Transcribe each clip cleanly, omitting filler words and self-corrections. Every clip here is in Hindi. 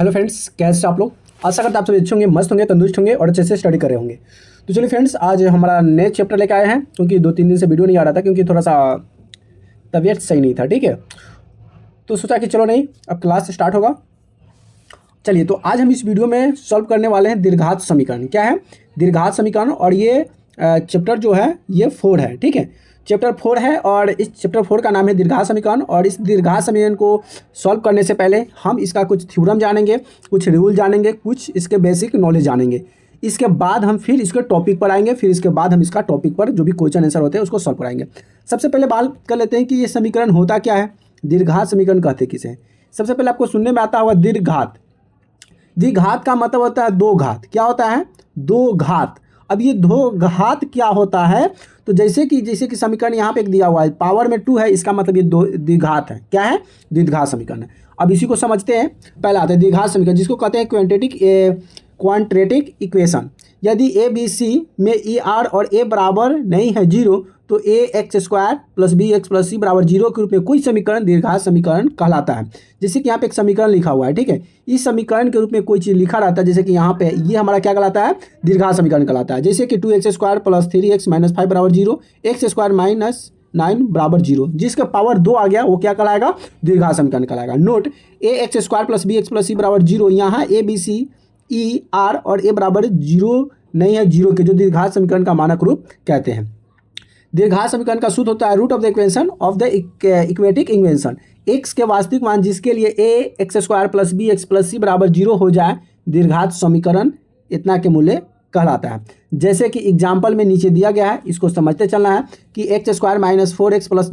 हेलो फ्रेंड्स, कैसे आप लोग। आशा करते आप सभी अच्छे होंगे, मस्त होंगे, तंदुरुस्त होंगे और अच्छे से स्टडी कर रहे होंगे। तो चलिए फ्रेंड्स, आज हमारा नेक्स्ट चैप्टर लेके आए हैं, क्योंकि 2-3 दिन से वीडियो नहीं आ रहा था क्योंकि थोड़ा सा तबीयत सही नहीं था। ठीक है, तो सोचा कि चलो नहीं, अब क्लास स्टार्ट होगा। चलिए, तो आज हम इस वीडियो में सॉल्व करने वाले हैं दीर्घात समीकरण। क्या है? दीर्घात समीकरण। और ये चैप्टर जो है ये 4 है। ठीक है, चैप्टर 4 है और इस चैप्टर 4 का नाम है दीर्घात समीकरण। और इस दीर्घात समीकरण को सॉल्व करने से पहले हम इसका कुछ थ्योरम जानेंगे, कुछ रूल जानेंगे, कुछ इसके बेसिक नॉलेज जानेंगे। इसके बाद हम फिर इसके टॉपिक पर आएंगे, फिर इसके बाद हम इसका टॉपिक पर जो भी क्वेश्चन आंसर होते हैं उसको सॉल्व कराएंगे। सबसे पहले बात कर लेते हैं कि ये समीकरण होता क्या है, दीर्घात समीकरण कहते किसे। सबसे पहले आपको सुनने में आता होगा दीर्घात। द्विघात का मतलब होता है दो घात। क्या होता है? दो घात। अब ये दो घात क्या होता है? तो जैसे कि समीकरण यहाँ पे दिया हुआ है, पावर में 2 है, इसका मतलब ये दो द्विघात है। क्या है? द्विघात समीकरण है। अब इसी को समझते हैं। पहले आता है द्विघात समीकरण, जिसको कहते हैं क्वाड्रेटिक इक्वेशन। यदि ए बी सी में ई आर और ए बराबर नहीं है 0, तो a x square plus b x plus c बराबर 0 के रूप में कोई समीकरण दीर्घात समीकरण कहलाता है। जैसे कि यहाँ पे एक समीकरण लिखा हुआ है। ठीक है, इस समीकरण के रूप में कोई चीज़ लिखा रहता है, जैसे कि यहाँ पे ये हमारा क्या कहलाता है? दीर्घात समीकरण कहलाता है। जैसे कि 2x square plus 3x minus 5 बराबर 0, एक्स स्क्वायर माइनस 9 बराबर 0, जिसका पावर 2 आ गया, वो क्या कहलाएगा? दीर्घात समीकरण कहलाएगा। Note, a x square plus b x plus c बराबर 0, यहाँ A B C E R और ए बराबर 0 नहीं है, 0 के, जो दीर्घात समीकरण का मानक रूप कहते हैं। दीर्घात समीकरण का सूत्र होता है root of the equation of the quadratic equation. एक्स के वास्तविक मान जिसके लिए a x square plus b x plus c बराबर 0 हो जाए, दीर्घात समीकरण इतना के मूल्य कहलाता है। जैसे कि एग्जाम्पल में नीचे दिया गया है, इसको समझते चलना है कि x square minus 4x plus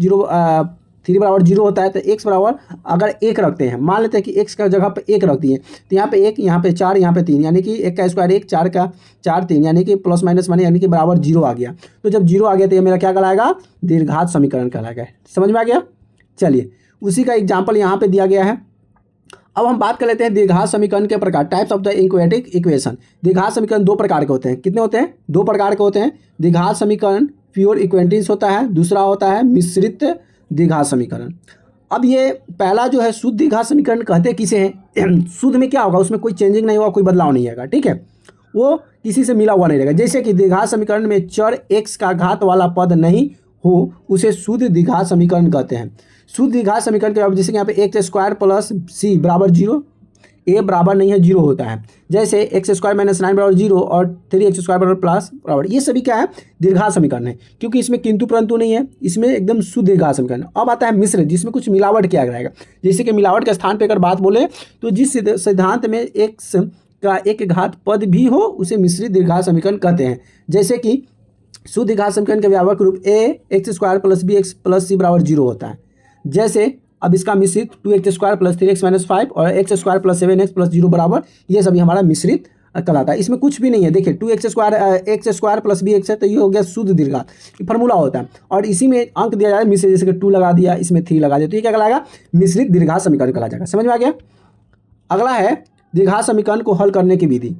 3 बराबर 0 होता है। तो x बराबर अगर 1 रखते हैं, मान लेते हैं कि x का जगह पे 1 रख दिए, तो यहाँ पे 1, यहाँ पे 4, यहाँ पे 3, यानी कि 1 का स्क्वायर 1, 4 का 4, 3, यानी कि प्लस माइनस 1 यानी कि बराबर 0 आ गया। तो जब 0 आ गया तो ये मेरा क्या कहलाएगा? दीर्घात समीकरण कहलाएगा। समझ में आ गया? चलिए, उसी का एग्जाम्पल यहाँ पे दिया गया है। अब हम बात कर लेते हैं दीर्घात समीकरण के प्रकार, types of the quadratic equation. दीर्घात समीकरण 2 प्रकार के होते हैं। कितने होते हैं? 2 प्रकार के होते हैं। दीर्घात समीकरण प्योर इक्वेटिव होता है, दूसरा होता है मिश्रित द्विघात समीकरण। अब ये पहला जो है शुद्ध द्विघात समीकरण कहते किसे हैं? शुद्ध में क्या होगा? उसमें कोई चेंजिंग नहीं होगा, कोई बदलाव नहीं आएगा। ठीक है, वो किसी से मिला हुआ नहीं रहेगा। जैसे कि द्विघात समीकरण में चर x का घात वाला पद नहीं हो, उसे शुद्ध द्विघात समीकरण कहते हैं। शुद्ध द्विघात समीकरण के जैसे कि यहाँ पे एक्स स्क्वायर प्लस सी बराबर 0, ए बराबर नहीं है 0 होता है। जैसे एक्स स्क्वायर माइनस 9 बराबर 0 और 3x स्क्वायर बराबर प्लस बराबर, ये सभी क्या है? दीर्घात समीकरण है, क्योंकि इसमें किंतु परंतु नहीं है, इसमें एकदम शुद्ध दीर्घात समीकरण। अब आता है मिश्र, जिसमें कुछ मिलावट किया जाएगा। जैसे कि मिलावट के स्थान पर अगर बात बोले, तो जिस सिद्धांत में एक्स का एक घात पद भी हो, उसे मिश्रित दीर्घात समीकरण कहते हैं। जैसे कि शुद्ध दीर्घात समीकरण के व्यापक रूप a x square plus b x plus c बराबर 0 होता है। जैसे अब इसका मिश्रित 2x square plus 3x minus 5 और x square plus 7x plus 0 बराबर, ये सभी हमारा मिश्रित कहलाता है। इसमें कुछ भी नहीं है। देखिए, 2x square plus b x है, तो ये हो गया शुद्ध दीर्घात, फॉर्मूला होता है। और इसी में अंक दिया जाए मिश्रित, जैसे कि 2 लगा दिया, इसमें 3 लगा दिया, तो ये क्या कहलाएगा? मिश्रित दीर्घात समीकरण कहला जाएगा। समझ में आ गया? अगला है दीर्घात समीकरण को हल करने की विधि।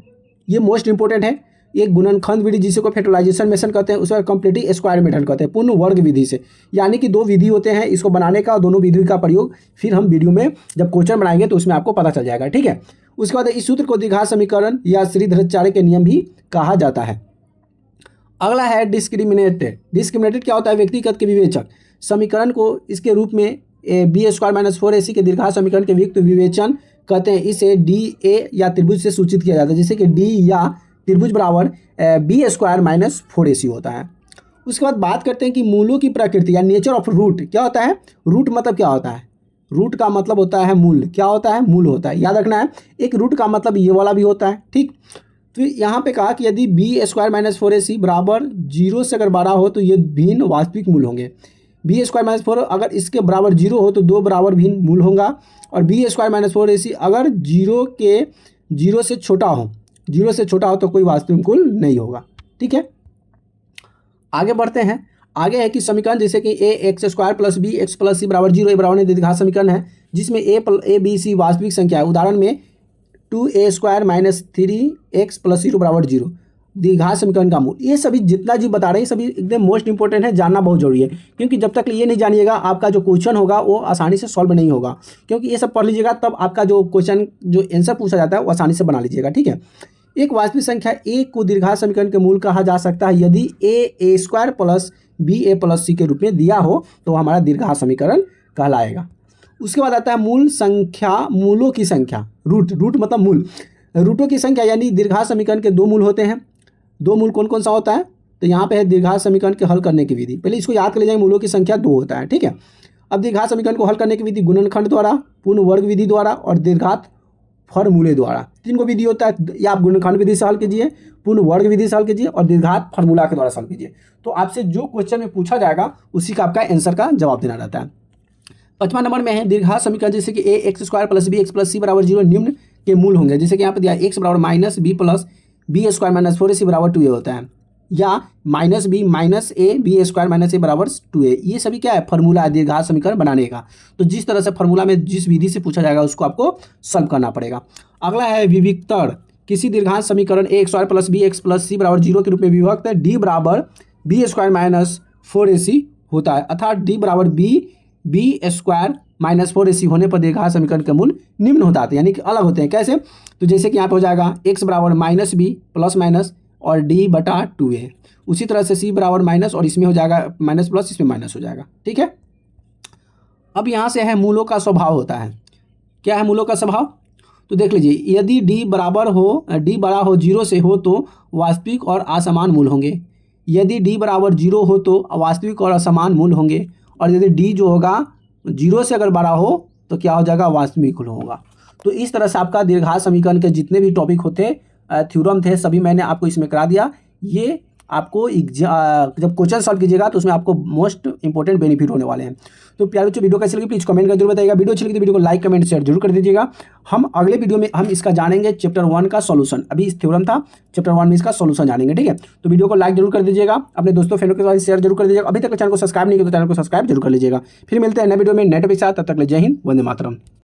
ये मोस्ट इंपॉर्टेंट है। एक गुणनखंड विधि, जिसे को फैक्टराइजेशन मेथड कहते हैं, उसे कंप्लीटिव स्क्वायर मेथड कहते हैं, पूर्ण वर्ग विधि से। यानी कि 2 विधि होते हैं इसको बनाने का, दोनों विधि का प्रयोग फिर हम वीडियो में जब क्वेश्चन बनाएंगे तो उसमें आपको पता चल जाएगा। ठीक है, उसके बाद इस सूत्र को द्विघात समीकरण या श्रीधराचार्य के नियम भी कहा जाता है। अगला है डिस्क्रिमिनेटेड। डिस्क्रिमिनेटेड क्या होता है? व्यक्तिगत के विवेचक। समीकरण को इसके रूप में बी स्क्वायर माइनस 4ac के दीर्घात समीकरण के व्यक्त विवेचन कहते हैं। इसे डी ए या त्रिभुज से सूचित किया जाता है, जैसे कि डी या त्रिभुज बराबर बी स्क्वायर माइनस 4ac होता है। उसके बाद बात करते हैं कि मूलों की प्रकृति या नेचर ऑफ रूट क्या होता है? रूट मतलब क्या होता है? रूट का मतलब होता है मूल। क्या होता है? मूल होता है। याद रखना है, एक रूट का मतलब ये वाला भी होता है। ठीक, तो यहाँ पे कहा कि यदि बी स्क्वायर माइनस 4ac बराबर 0 से अगर बड़ा हो तो ये भिन्न वास्तविक मूल होंगे। बी स्क्वायर माइनस 4 अगर इसके बराबर 0 हो तो 2 बराबर भिन्न मूल होगा। और बी स्क्वायर माइनस 4ac अगर 0 से छोटा हो, 0 से छोटा हो तो कोई वास्तविक मूल नहीं होगा। ठीक है, आगे बढ़ते हैं। आगे है कि समीकरण जैसे कि a x square plus b x plus c बराबर 0 ए बराबर द्विघात समीकरण है, जिसमें ए बी सी वास्तविक संख्या है। उदाहरण में 2a square minus 3x plus 0 बराबर 0। द्विघात समीकरण का मूल। ये सभी जितना जी बता रहे हैं सभी एकदम मोस्ट इंपॉर्टेंट है, जानना बहुत जरूरी है, क्योंकि जब तक ये नहीं जानिएगा आपका जो क्वेश्चन होगा वो आसानी से सॉल्व नहीं होगा। क्योंकि ये सब पढ़ लीजिएगा तब आपका जो क्वेश्चन जो आंसर पूछा जाता है वो आसानी से बना लीजिएगा, ठीक है। एक वास्तविक संख्या ए को द्विघात समीकरण के मूल कहा जा सकता है यदि ए स्क्वायर प्लस बी ए प्लस सी के रूप में दिया हो तो हमारा द्विघात समीकरण कहलाएगा। उसके बाद आता है मूल संख्या, मूलों की संख्या, रूट मतलब मूल, रूटों की संख्या यानी द्विघात समीकरण के दो मूल होते हैं। दो मूल कौन कौन सा होता है, तो यहाँ पे है द्विघात समीकरण के हल करने की विधि। पहले इसको याद कर लीजिए, मूलों की संख्या 2 होता है, ठीक है। अब द्विघात समीकरण को हल करने की विधि गुणनखंड द्वारा, पूर्ण वर्ग विधि द्वारा और द्विघात फॉर्मूले द्वारा। 3 को विधि होता है, या आप गुणनखंड विधि से हल कीजिए, पूर्ण वर्ग विधि से हल कीजिए और द्विघात फार्मूला के द्वारा हल कीजिए। तो आपसे जो क्वेश्चन में पूछा जाएगा उसी का आपका आंसर का जवाब देना रहता है। 5वां नंबर में है द्विघात समीकरण जैसे कि a x square plus b x plus c बराबर 0 निम्न के मूल होंगे। जैसे कि यहाँ पर दिया एक्स बराबर minus b plus b square minus 4ac बराबर 2a होता है, या minus b minus a b square minus a बराबर 2a। ये सभी क्या है, फॉर्मूला है द्विघात समीकरण बनाने का। तो जिस तरह से फॉर्मूला में जिस विधि से पूछा जाएगा उसको आपको सॉल्व करना पड़ेगा। अगला है विविक्तर, किसी द्विघात समीकरण a square plus b x plus c बराबर 0 के रूप में विभक्त है डी बराबर बी स्क्वायर माइनस 4ac होता है, अर्थात डी बराबर बी स्क्वायर माइनस 4ac होने पर द्विघात समीकरण के मूल निम्न होता है, यानी कि अलग होते हैं। कैसे, तो जैसे कि यहाँ पे हो जाएगा x बराबर माइनस बी प्लस माइनस और d बटा 2a। उसी तरह से c बराबर माइनस और इसमें हो जाएगा माइनस प्लस, इसमें माइनस हो जाएगा, ठीक है। अब यहाँ से है मूलों का स्वभाव होता है। क्या है मूलों का स्वभाव, तो देख लीजिए, यदि d बराबर हो, d बड़ा हो 0 से हो तो वास्तविक और असमान मूल होंगे। यदि d बराबर 0 हो तो वास्तविक और असमान मूल होंगे, और यदि d जो होगा 0 से अगर बड़ा हो तो क्या हो जाएगा, वास्तविक मूल होगा। तो इस तरह से आपका द्विघात समीकरण के जितने भी टॉपिक होते, थ्योरम थे, सभी मैंने आपको इसमें करा दिया। ये आपको जब क्वेश्चन सॉल्व कीजिएगा तो उसमें आपको मोस्ट इंपॉर्टेंट बेनिफिट होने वाले हैं। तो प्यारे बच्चों, वीडियो कैसी लगी प्लीज कमेंट कर जरूर बताइएगा। वीडियो अच्छी लगी तो वीडियो को लाइक कमेंट शेयर जरूर कर दीजिएगा। हम अगले वीडियो में हम इसका जानेंगे चैप्टर 1 का सॉल्यूशन। अभी इस थ्योरम था, चैप्टर 1 में इसका सॉल्यूशन जानेंगे, ठीक है। तो वीडियो को लाइक जरूर कर दीजिएगा, अपने दोस्तों फ्रेंडों के साथ शेयर जरूर कर दीजिएगा। अभी तक चैनल को सब्सक्राइब नहीं किया तो चैनल को सब्सक्राइब जरूर कर लीजिएगा। फिर मिलते हैं नए वीडियो में नए टॉपिक के साथ, तब तक ले जय हिंद, वंदे मातरम।